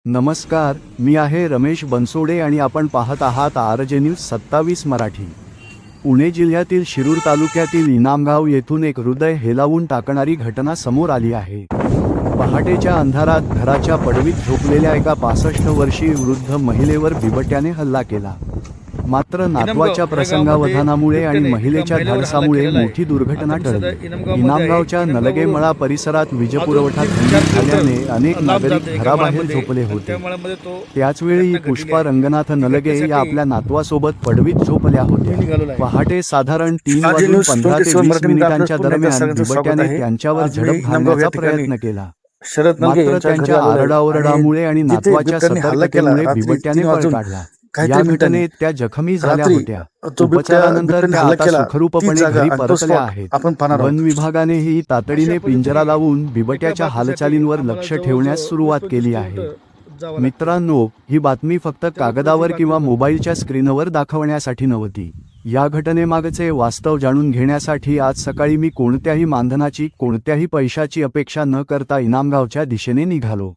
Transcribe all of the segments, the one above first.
नमस्कार, मी आहे रमेश बनसोडे आणि आपण पाहत आहात आरजे न्यूज 27 मराठी। पुणे जिल्ह्यातील शिरूर तालुक्यातील इनामगाव येथून एक हृदय हेलावून टाकणारी घटना समोर आली आहे। पहाटेच्या अंधारात घराच्या पडवीत झोपलेल्या एका 65 वर्षीय वृद्ध महिलेवर बिबट्याने हल्ला केला। मात्र नातवाच्या प्रसंगावधानामुळे आणि महिलेच्या धाडसामुळे मोठी दुर्घटना टळली। इनामगावच्या नलगेमळा परिसरात वीजपुरवठा खंडित झाल्याने अनेक नागरिक घराबाहेर झोपले होते। त्याचवेळी पुष्पा रंगनाथ नलगे या आपल्या नातवासोबत पडवीत झोपल्या होत्या। पहाटे साधारण 3:15 ते 20 मिनिटांच्या दरम्यान बिबट्याने त्यांच्यावर झडप घालण्याचा प्रयत्न केला। मात्र त्यांच्या आरडाओरडामुळे आणि नातवाच्या सतर्कतेमुळे बिबट्याने पळ काढला। या घटनेत त्या जखमी झाल्या होत्या। उपचारानंतर त्या आता सुखरूपपणे घरी परतल्या आहेत। वन विभागानेही तातडीने पिंजरा लावून बिबट्याच्या हालचालींवर लक्ष ठेवण्यास सुरुवात केली आहे। मित्रांनो, ही बातमी फक्त कागदावर किंवा मोबाईलच्या स्क्रीनवर दाखवण्यासाठी नव्हती। या घटनेमागचे वास्तव जाणून घेण्यासाठी आज सकाळी मी कोणत्याही मानधनाची, कोणत्याही पैशाची अपेक्षा न करता इनामगावच्या दिशेने निघालो।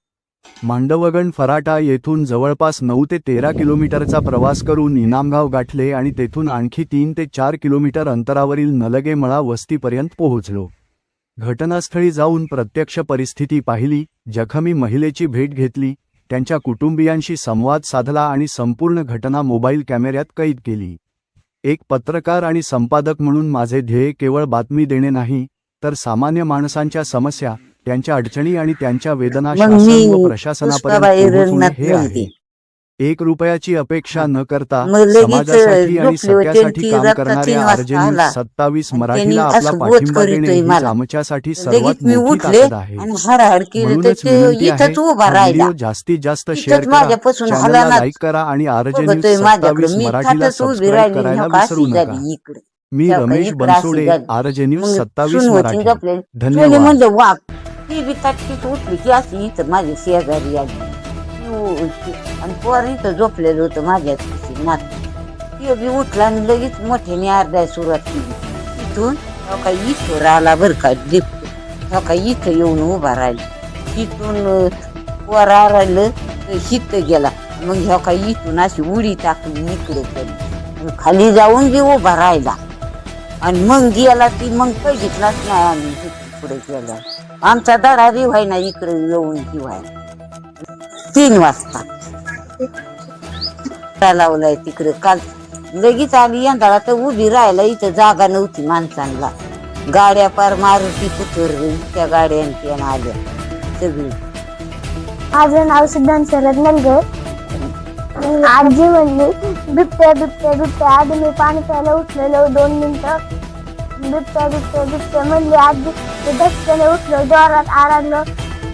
मांडवगण फराटा येथून जवळपास 9 ते 13 किलोमीटरचा प्रवास करून इनामगाव गाठले आणि तेथून आणखी 3 ते 4 किलोमीटर अंतरावरील नलगेमळा वस्तीपर्यंत पोहोचलो। घटनास्थळी जाऊन प्रत्यक्ष परिस्थिती पाहिली, जखमी महिलेची भेट घेतली, त्यांच्या कुटुंबियांशी संवाद साधला आणि संपूर्ण घटना मोबाईल कॅमेऱ्यात कैद केली। एक पत्रकार आणि संपादक म्हणून माझे ध्येय केवळ बातमी देणे नाही, तर सामान्य माणसांच्या समस्या, त्यांच्या अडचणी आणि त्यांच्या वेदना शासन व प्रशासनापर्यंत पोहोचवणे हे आहे। 1 रुपयाची अपेक्षा न करता समाजासाठी आणि सत्यासाठी काम करणाऱ्या आरजे न्यूज 27 मराठीला आपला पाठिंबा देणे ही आमच्यासाठी सर्वात मोठी ताकद आहे। म्हणूनच विनंती आहे, व्हिडिओ जास्तीत जास्त शेअर करा, चॅनलला लाईक करा आणि आरजे न्यूज 27 मराठीला सबस्क्राईब करायला विसरू नका। मी रमेश बनसोडे, आरजे न्यूज 27 मराठी। धन्यवाद। ती बी ताटकीत उठली की अशी इथं माझी शेजारी आली आणि पोर इथं झोपलेलं होतं माझ्या नात। ती बी उठला आणि लगेच मोठ्याने आरडायला सुरुवात केली। इथून काही इथं आला बरं का लिफ्ट, काही इथं येऊन उभा राहिला। तिथून पोर आरडलं तर हित गेला, मग ह्या काही इथून अशी उडी टाकली इकडे केली, खाली जाऊन बी उभा राहिला आणि मग गेला ती, मग बघितलाच नाही आम्ही पुढे गेला। आमचा दडा बी व्हायना इकडे येऊन की व्हायना। 3 वाजता लावलाय तिकडे, काल लगेच आली यंदा तर उभी राहायला इथं जागा नव्हती माणसांना। गाड्या पार मारुती कुठवर त्या गाड्यांच्या आल्या सगळी। माझं नाव सिद्धांत शरद नलगे। आजी म्हणली बिबट्या बिबट्या बिबट्या। आधी मी पाणी प्यायला उठलेलो 2 मिनिटं, बिबट्या बिबट्या बिबट्या म्हणली आजी। धक्क्याने उठलो, जोरात आरडलो,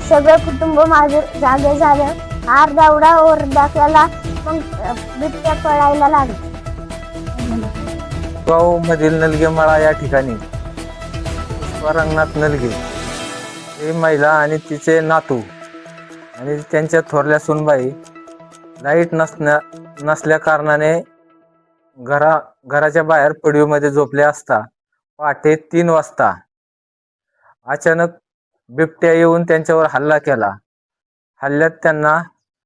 सगळं कुटुंब माझं जागे झालं। अर्धा उडा ओरडा केला, मग बिबट्या पळायला लागला। गाव मधील नलगेमळा या ठिकाणी पुष्पा रंगनाथ नलगे ही महिला आणि तिचे नातू आणि त्यांच्या थोरल्या सुनबाई लाईट नसल्या कारणाने घराच्या बाहेर पडवीमध्ये झोपले असता पहाटे 3 वाजता अचानक बिबट्या येऊन त्यांच्यावर हल्ला केला। हल्ल्यात त्यांना